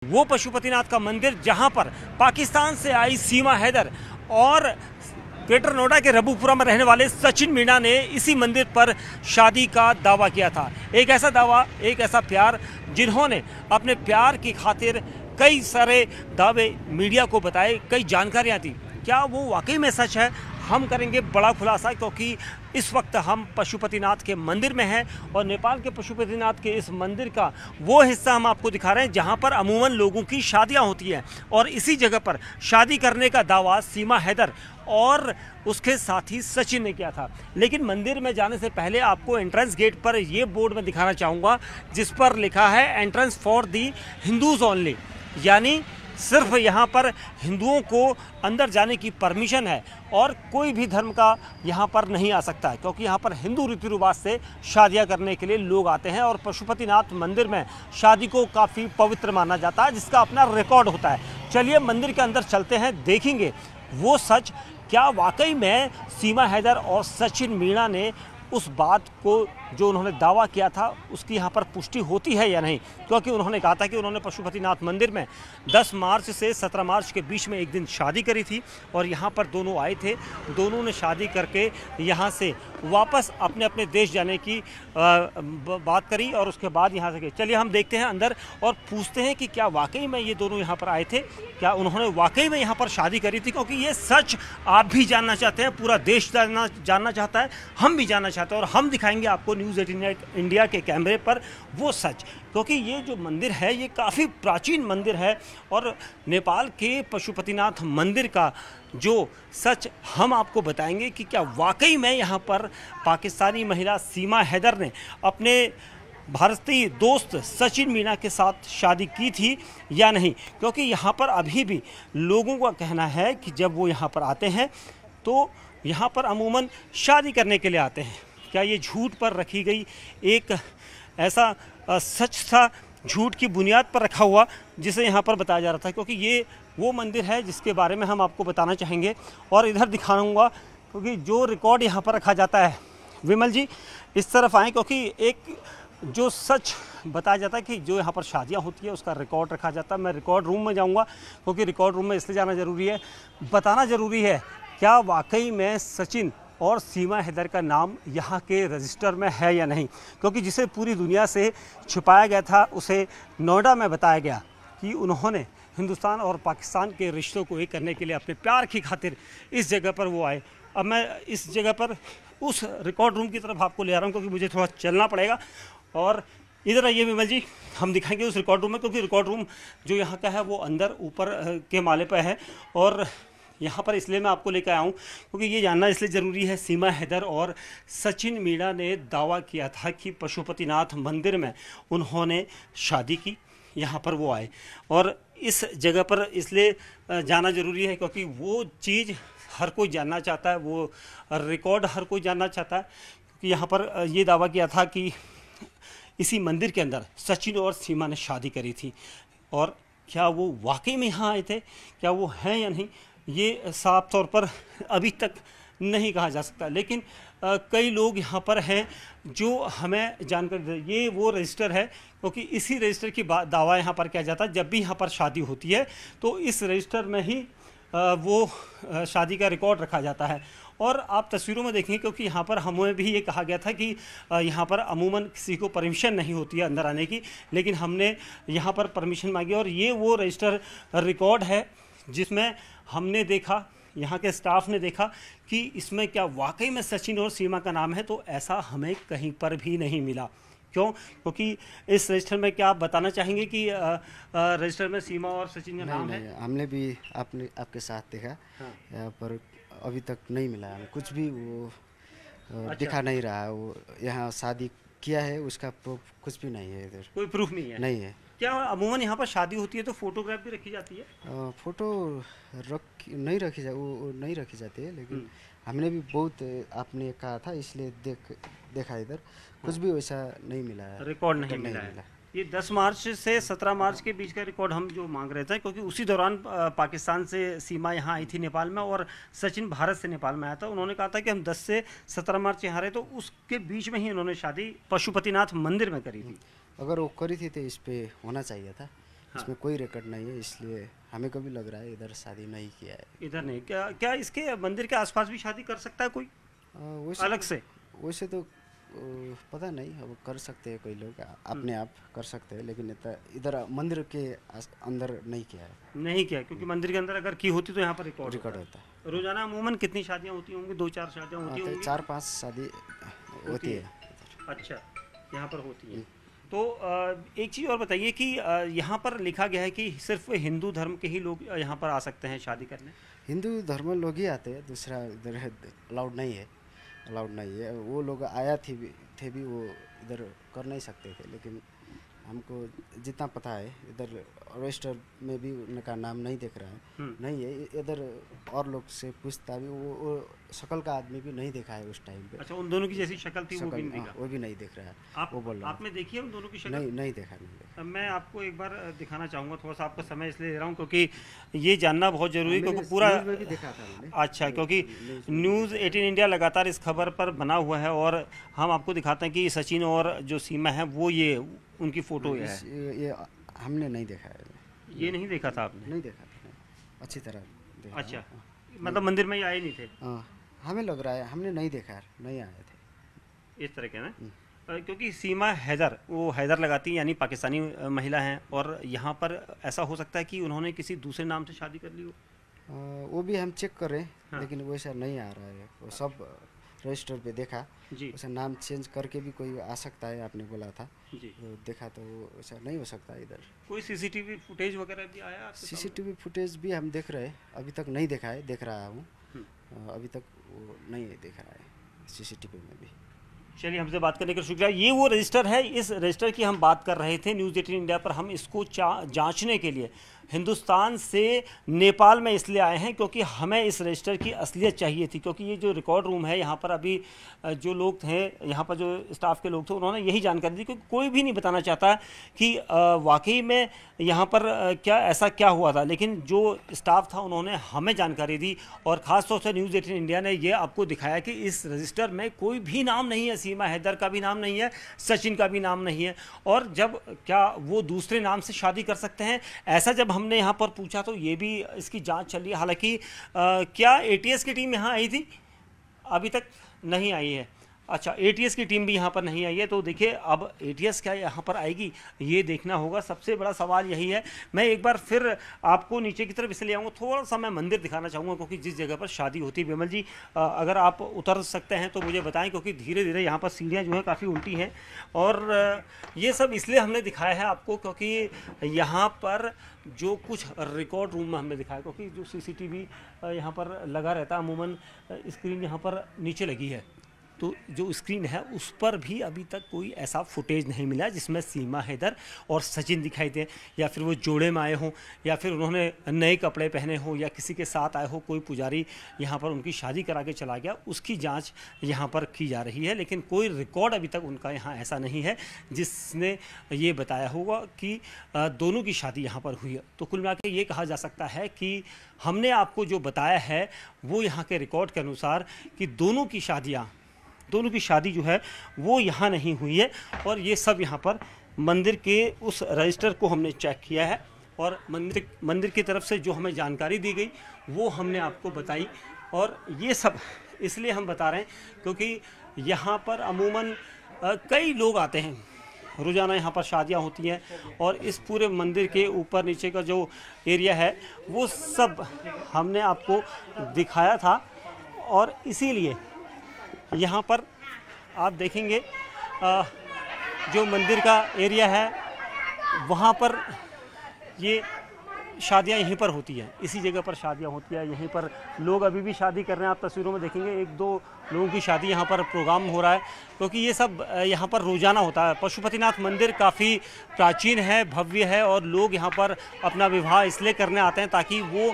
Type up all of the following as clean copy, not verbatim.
वो पशुपतिनाथ का मंदिर जहां पर पाकिस्तान से आई सीमा हैदर और ग्रेटर नोएडा के रबूपुरा में रहने वाले सचिन मीणा ने इसी मंदिर पर शादी का दावा किया था। एक ऐसा दावा, एक ऐसा प्यार, जिन्होंने अपने प्यार की खातिर कई सारे दावे मीडिया को बताए, कई जानकारियां दी। क्या वो वाकई में सच है? हम करेंगे बड़ा खुलासा, क्योंकि इस वक्त हम पशुपतिनाथ के मंदिर में हैं और नेपाल के पशुपतिनाथ के इस मंदिर का वो हिस्सा हम आपको दिखा रहे हैं जहां पर अमूमन लोगों की शादियां होती हैं। और इसी जगह पर शादी करने का दावा सीमा हैदर और उसके साथी सचिन ने किया था। लेकिन मंदिर में जाने से पहले आपको एंट्रेंस गेट पर ये बोर्ड में दिखाना चाहूँगा जिस पर लिखा है entrance for the Hindus only, यानी सिर्फ यहाँ पर हिंदुओं को अंदर जाने की परमिशन है और कोई भी धर्म का यहाँ पर नहीं आ सकता है, क्योंकि यहाँ पर हिंदू रीति रिवाज से शादियाँ करने के लिए लोग आते हैं। और पशुपतिनाथ मंदिर में शादी को काफ़ी पवित्र माना जाता है, जिसका अपना रिकॉर्ड होता है। चलिए मंदिर के अंदर चलते हैं, देखेंगे वो सच, क्या वाकई में सीमा हैदर और सचिन मीणा ने उस बात को जो उन्होंने दावा किया था उसकी यहाँ पर पुष्टि होती है या नहीं। क्योंकि उन्होंने कहा था कि उन्होंने पशुपतिनाथ मंदिर में 10 मार्च से 17 मार्च के बीच में एक दिन शादी करी थी और यहाँ पर दोनों आए थे। दोनों ने शादी करके यहाँ से वापस अपने अपने देश जाने की बात करी और उसके बाद यहाँ से गए। चलिए हम देखते हैं अंदर और पूछते हैं कि क्या वाकई में ये दोनों यहाँ पर आए थे, क्या उन्होंने वाकई में यहाँ पर शादी करी थी। क्योंकि ये सच आप भी जानना चाहते हैं, पूरा देश जानना चाहता है, हम भी जानना चाहते हैं और हम दिखाएंगे आपको न्यूज़ 18 इंडिया के कैमरे पर वो सच। क्योंकि ये जो मंदिर है ये काफ़ी प्राचीन मंदिर है और नेपाल के पशुपतिनाथ मंदिर का जो सच हम आपको बताएंगे कि क्या वाकई में यहाँ पर पाकिस्तानी महिला सीमा हैदर ने अपने भारतीय दोस्त सचिन मीणा के साथ शादी की थी या नहीं। क्योंकि यहाँ पर अभी भी लोगों का कहना है कि जब वो यहाँ पर आते हैं तो यहाँ पर अमूमन शादी करने के लिए आते हैं। क्या ये झूठ पर रखी गई एक ऐसा सच था, झूठ की बुनियाद पर रखा हुआ, जिसे यहाँ पर बताया जा रहा था। क्योंकि ये वो मंदिर है जिसके बारे में हम आपको बताना चाहेंगे और इधर दिखाऊंगा, क्योंकि जो रिकॉर्ड यहाँ पर रखा जाता है, विमल जी इस तरफ आएँ, क्योंकि एक जो सच बताया जाता है कि जो यहाँ पर शादियाँ होती है उसका रिकॉर्ड रखा जाता है। मैं रिकॉर्ड रूम में जाऊँगा, क्योंकि रिकॉर्ड रूम में इसलिए जाना ज़रूरी है, बताना ज़रूरी है क्या वाकई में सचिन और सीमा हैदर का नाम यहाँ के रजिस्टर में है या नहीं। क्योंकि जिसे पूरी दुनिया से छुपाया गया था उसे नोएडा में बताया गया कि उन्होंने हिंदुस्तान और पाकिस्तान के रिश्तों को एक करने के लिए अपने प्यार की खातिर इस जगह पर वो आए। अब मैं इस जगह पर उस रिकॉर्ड रूम की तरफ आपको ले आ रहा हूँ, क्योंकि मुझे थोड़ा चलना पड़ेगा। और इधर आइए विमल जी, हम दिखाएंगे उस रिकॉर्ड रूम में, क्योंकि रिकॉर्ड रूम जो यहाँ का है वो अंदर ऊपर के माले पर है। और यहाँ पर इसलिए मैं आपको लेकर आया हूँ क्योंकि ये जानना इसलिए ज़रूरी है, सीमा हैदर और सचिन मीणा ने दावा किया था कि पशुपतिनाथ मंदिर में उन्होंने शादी की, यहाँ पर वो आए। और इस जगह पर इसलिए जाना ज़रूरी है क्योंकि वो चीज़ हर कोई जानना चाहता है, वो रिकॉर्ड हर कोई जानना चाहता है। क्योंकि यहाँ पर ये दावा किया था कि इसी मंदिर के अंदर सचिन और सीमा ने शादी करी थी। और क्या वो वाकई में यहाँ आए थे, क्या वो हैं या नहीं, ये साफ तौर पर अभी तक नहीं कहा जा सकता। लेकिन कई लोग यहाँ पर हैं जो हमें जानकारी, ये वो रजिस्टर है, क्योंकि इसी रजिस्टर की दावा यहाँ पर किया जाता है। जब भी यहाँ पर शादी होती है तो इस रजिस्टर में ही वो शादी का रिकॉर्ड रखा जाता है। और आप तस्वीरों में देखेंगे, क्योंकि यहाँ पर हमें भी ये कहा गया था कि यहाँ पर अमूमन किसी को परमिशन नहीं होती है अंदर आने की, लेकिन हमने यहाँ पर परमिशन मांगी और ये वो रजिस्टर रिकॉर्ड है जिसमें हमने देखा, यहाँ के स्टाफ ने देखा कि इसमें क्या वाकई में सचिन और सीमा का नाम है। तो ऐसा हमें कहीं पर भी नहीं मिला। क्यों? क्योंकि इस रजिस्टर में क्या आप बताना चाहेंगे कि रजिस्टर में सीमा और सचिन का नाम है? हमने भी आपके साथ देखा। हाँ। पर अभी तक नहीं मिला हमें कुछ भी, वो अच्छा। दिखा नहीं रहा वो यहाँ शादी किया है उसका प्रूफ कुछ भी नहीं है, इधर कोई प्रूफ नहीं है। नहीं है। क्या अमूमन यहाँ पर शादी होती है तो फोटोग्राफ भी रखी जाती है? फोटो नहीं रखी जाती है, लेकिन हमने भी बहुत आपने कहा था इसलिए देखा इधर कुछ भी वैसा नहीं मिला है, रिकॉर्ड नहीं मिला है। ये 10 मार्च से 17 मार्च के बीच का रिकॉर्ड हम जो मांग रहे थे, क्योंकि उसी दौरान पाकिस्तान से सीमा यहाँ आई थी नेपाल में और सचिन भारत से नेपाल में आया था। उन्होंने कहा था कि हम 10 से 17 मार्च यहाँ रहे, तो उसके बीच में ही उन्होंने शादी पशुपतिनाथ मंदिर में करी थी। अगर वो करी थी तो इस पे होना चाहिए था, इसमें कोई रिकॉर्ड नहीं है, इसलिए हमें को भी लग रहा है इधर शादी नहीं किया है। इधर नहीं, क्या क्या इसके मंदिर के आसपास भी शादी कर सकता है कोई अलग से? वैसे तो पता नहीं, अब कर सकते हैं कोई लोग अपने आप कर सकते हैं, लेकिन इधर मंदिर के अंदर नहीं किया है। नहीं किया, क्योंकि मंदिर के अंदर अगर की होती तो यहाँ पर रिकॉर्ड होता है। रोजाना अमूमन कितनी शादियाँ होती होंगी? 2-4 शादियाँ होती होंगी? 4-5 शादी होती है। अच्छा, यहाँ पर होती है। तो एक चीज़ और बताइए कि यहाँ पर लिखा गया है कि सिर्फ हिंदू धर्म के ही लोग यहाँ पर आ सकते हैं शादी करने। हिंदू धर्म लोग ही आते हैं, दूसरा इधर अलाउड नहीं है। वो लोग आया थे भी वो इधर कर नहीं सकते थे, लेकिन हमको जितना पता है इधर रजिस्टर में भी उनका नाम नहीं दिख रहा है। नहीं है इधर, और लोग से पूछता भी वो शक्ल का आदमी भी नहीं देखा है उस टाइम पे। अच्छा, उन दोनों की जैसी शक्ल थी वो भी नहीं देखा? वो भी नहीं दिख रहा है। वो बोल रहा है। आपने देखी है उन दोनों की शक्ल? नहीं देखा। मैं आपको एक बार दिखाना चाहूँगा, थोड़ा सा आपका समय इसलिए ले रहा हूँ क्योंकि ये जानना बहुत जरूरी, क्योंकि पूरा भी देखा था मैंने। अच्छा, क्योंकि न्यूज़ 18 इंडिया लगातार इस खबर पर बना हुआ है और हम आपको दिखाते हैं कि सचिन और जो सीमा है वो ये उनकी फोटो है। ये हमने नहीं देखा है। ये नहीं देखा था आपने? नहीं देखा था, अच्छी तरह देखा। अच्छा, मतलब मंदिर में ये आए नहीं थे? हमें लग रहा है हमने नहीं देखा, नहीं आए थे इस तरह के ना। क्योंकि सीमा हैदर, वो हैदर लगाती है यानी पाकिस्तानी महिला हैं, और यहाँ पर ऐसा हो सकता है कि उन्होंने किसी दूसरे नाम से शादी कर ली हो। वो भी हम चेक कर रहे हैं। हाँ। लेकिन वैसा नहीं आ रहा है। वो सब रजिस्टर पे देखा जी, वैसा नाम चेंज करके भी कोई आ सकता है, आपने बोला था जी। तो देखा तो वैसा नहीं हो सकता। इधर कोई सीसीटीवी फुटेज वगैरह भी आया? सीसीटीवी फुटेज भी हम देख रहे हैं, अभी तक नहीं देखा है, देख रहा हूँ। अभी तक वो नहीं देख रहा है सीसीटीवी में भी। चलिए, हमसे बात करने का शुक्रिया। ये वो रजिस्टर है, इस रजिस्टर की हम बात कर रहे थे न्यूज़ 18 इंडिया पर। हम इसको जांचने के लिए हिंदुस्तान से नेपाल में इसलिए आए हैं क्योंकि हमें इस रजिस्टर की असलियत चाहिए थी, क्योंकि ये जो रिकॉर्ड रूम है यहाँ पर अभी जो लोग थे, यहाँ पर जो स्टाफ के लोग थे, उन्होंने यही जानकारी दी, क्योंकि कोई भी नहीं बताना चाहता कि वाकई में यहाँ पर ऐसा क्या हुआ था। लेकिन जो स्टाफ था उन्होंने हमें जानकारी दी, और ख़ास तौर से न्यूज़ 18 इंडिया ने ये आपको दिखाया कि इस रजिस्टर में कोई भी नाम नहीं है, सीमा हैदर का भी नाम नहीं है, सचिन का भी नाम नहीं है। और जब क्या वो दूसरे नाम से शादी कर सकते हैं, ऐसा जब हमने यहाँ पर पूछा तो ये भी इसकी जांच चल रही है। हालांकि क्या एटीएस की टीम यहाँ आई थी? अभी तक नहीं आई है। अच्छा, एटीएस की टीम भी यहाँ पर नहीं आई है। तो देखिए, अब एटीएस क्या यहाँ पर आएगी ये देखना होगा। सबसे बड़ा सवाल यही है। मैं एक बार फिर आपको नीचे की तरफ इसलिए आऊँगा, थोड़ा सा मैं मंदिर दिखाना चाहूँगा, क्योंकि जिस जगह पर शादी होती है। विमल जी, अगर आप उतर सकते हैं तो मुझे बताएं, क्योंकि धीरे धीरे यहाँ पर सीढ़ियाँ जो है काफ़ी उल्टी हैं। और ये सब इसलिए हमने दिखाया है आपको क्योंकि यहाँ पर जो कुछ रिकॉर्ड रूम में हमने दिखाया, क्योंकि जो सीसीटीवी यहाँ पर लगा रहता है, अमूमन स्क्रीन यहाँ पर नीचे लगी है, तो जो स्क्रीन है उस पर भी अभी तक कोई ऐसा फुटेज नहीं मिला जिसमें सीमा हैदर और सचिन दिखाई दे, या फिर वो जोड़े में आए हों, या फिर उन्होंने नए कपड़े पहने हों, या किसी के साथ आए हो, कोई पुजारी यहाँ पर उनकी शादी करा के चला गया, उसकी जांच यहाँ पर की जा रही है। लेकिन कोई रिकॉर्ड अभी तक उनका यहाँ ऐसा नहीं है जिसने ये बताया होगा कि दोनों की शादी यहाँ पर हुई है। तो कुल मिला के ये कहा जा सकता है कि हमने आपको जो बताया है वो यहाँ के रिकॉर्ड के अनुसार कि दोनों की शादी जो है वो यहाँ नहीं हुई है। और ये सब यहाँ पर मंदिर के उस रजिस्टर को हमने चेक किया है, और मंदिर की तरफ से जो हमें जानकारी दी गई वो हमने आपको बताई। और ये सब इसलिए हम बता रहे हैं क्योंकि यहाँ पर अमूमन कई लोग आते हैं, रोज़ाना यहाँ पर शादियाँ होती हैं, और इस पूरे मंदिर के ऊपर नीचे का जो एरिया है वो सब हमने आपको दिखाया था। और इसीलिए यहाँ पर आप देखेंगे जो मंदिर का एरिया है वहाँ पर ये शादियाँ यहीं पर होती हैं, इसी जगह पर शादियाँ होती हैं। यहीं पर लोग अभी भी शादी कर रहे हैं, आप तस्वीरों में देखेंगे 1-2 लोगों की शादी यहाँ पर प्रोग्राम हो रहा है, क्योंकि ये सब यहाँ पर रोज़ाना होता है। पशुपतिनाथ मंदिर काफ़ी प्राचीन है, भव्य है, और लोग यहाँ पर अपना विवाह इसलिए करने आते हैं ताकि वो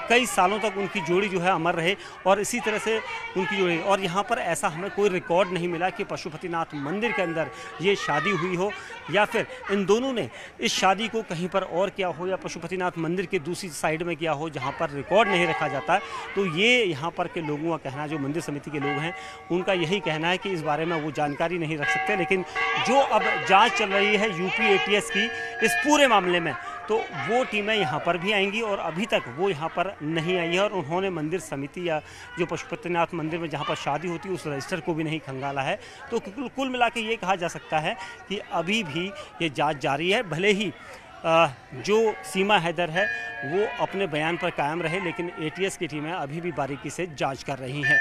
कई सालों तक उनकी जोड़ी जो है अमर रहे, और इसी तरह से उनकी जोड़ी। और यहाँ पर ऐसा हमें कोई रिकॉर्ड नहीं मिला कि पशुपतिनाथ मंदिर के अंदर ये शादी हुई हो, या फिर इन दोनों ने इस शादी को कहीं पर और किया हो, या पशुपतिनाथ मंदिर मंदिर के दूसरी साइड में किया हो जहाँ पर रिकॉर्ड नहीं रखा जाता। तो ये यहाँ पर के लोगों का कहना, जो मंदिर समिति के लोग हैं उनका यही कहना है कि इस बारे में वो जानकारी नहीं रख सकते। लेकिन जो अब जांच चल रही है यूपी एटीएस की इस पूरे मामले में, तो वो टीमें यहाँ पर भी आएंगी और अभी तक वो यहाँ पर नहीं आई है और उन्होंने मंदिर समिति या जो पशुपतिनाथ मंदिर में जहाँ पर शादी होती है उस रजिस्टर को भी नहीं खंगाला है। तो कुल मिला के ये कहा जा सकता है कि अभी भी ये जांच जारी है। भले ही जो सीमा हैदर है वो अपने बयान पर कायम रहे, लेकिन एटीएस की टीमें अभी भी बारीकी से जांच कर रही हैं।